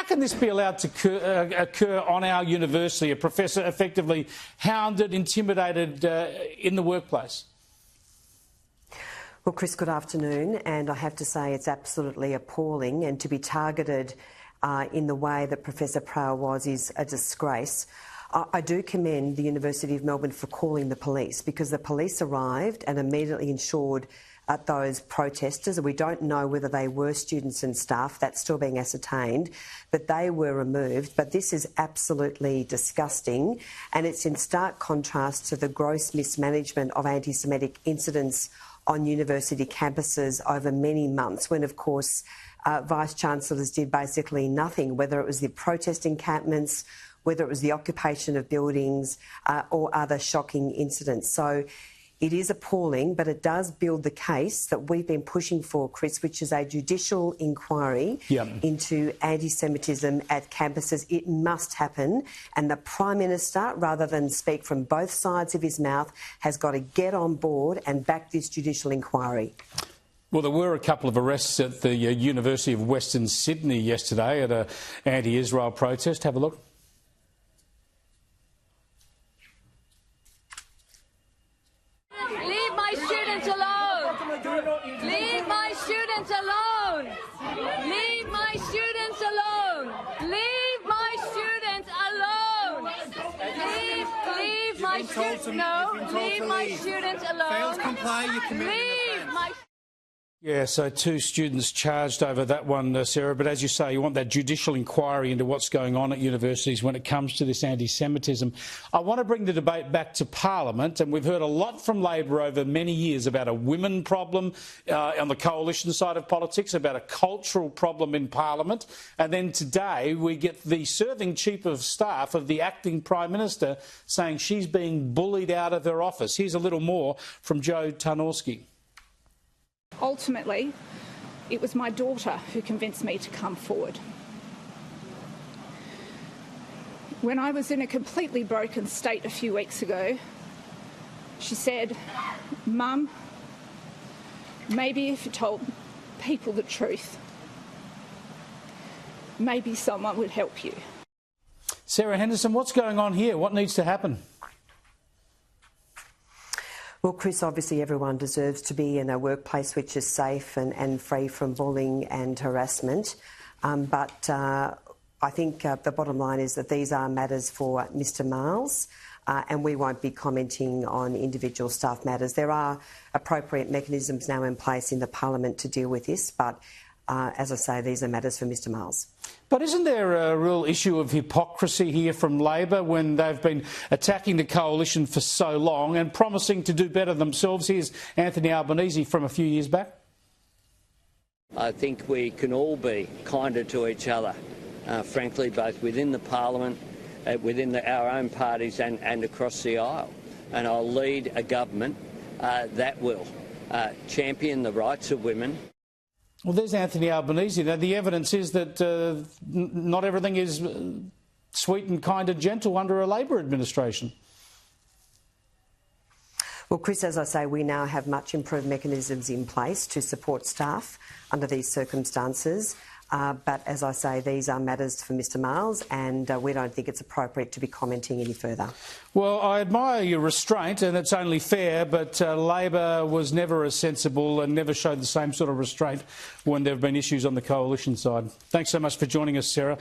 can this be allowed to occur on our university? A professor effectively hounded, intimidated in the workplace? Well, Chris, good afternoon. And I have to say it's absolutely appalling, and to be targeted in the way that Professor Prower was is a disgrace. I do commend the University of Melbourne for calling the police, because the police arrived and immediately ensured those protesters, and we don't know whether they were students and staff, that's still being ascertained, but they were removed. But this is absolutely disgusting, and it's in stark contrast to the gross mismanagement of anti-Semitic incidents on university campuses over many months, when, of course, Vice-Chancellors did basically nothing, whether it was the protest encampments, whether it was the occupation of buildings or other shocking incidents. So it is appalling, but it does build the case that we've been pushing for, Chris, which is a judicial inquiry into anti-Semitism at campuses. It must happen, and the Prime Minister, rather than speak from both sides of his mouth, has got to get on board and back this judicial inquiry. Well, there were a couple of arrests at the University of Western Sydney yesterday at an anti-Israel protest. Have a look. Leave my students alone! Leave my students alone! Leave my students alone! Leave my students alone! Leave my students alone! Leave my students alone! Fails comply, you commit Leave my... Yeah, so 2 students charged over that one, Sarah. But as you say, you want that judicial inquiry into what's going on at universities when it comes to this anti-Semitism. I want to bring the debate back to Parliament, and we've heard a lot from Labor over many years about a women problem on the coalition side of politics, about a cultural problem in Parliament. And then today we get the serving Chief of Staff of the acting Prime Minister saying she's being bullied out of her office. Here's a little more from Joe Tarnowski. Ultimately, it was my daughter who convinced me to come forward. When I was in a completely broken state a few weeks ago, she said, "Mum, maybe if you told people the truth, maybe someone would help you." Sarah Henderson, what's going on here? What needs to happen? Well, Chris, obviously everyone deserves to be in a workplace which is safe and free from bullying and harassment. But I think the bottom line is that these are matters for Mr Miles, and we won't be commenting on individual staff matters. There are appropriate mechanisms now in place in the Parliament to deal with this, but as I say, these are matters for Mr Miles. But isn't there a real issue of hypocrisy here from Labor when they've been attacking the coalition for so long and promising to do better themselves? Here's Anthony Albanese from a few years back. I think we can all be kinder to each other, frankly, both within the Parliament, within our own parties and across the aisle. And I'll lead a government that will champion the rights of women. Well, there's Anthony Albanese. Now, the evidence is that not everything is sweet and kind and gentle under a Labor administration. Well, Chris, as I say, we now have much improved mechanisms in place to support staff under these circumstances. But as I say, these are matters for Mr Miles, and we don't think it's appropriate to be commenting any further. Well, I admire your restraint, and it's only fair, but Labor was never as sensible and never showed the same sort of restraint when there have been issues on the coalition side. Thanks so much for joining us, Sarah.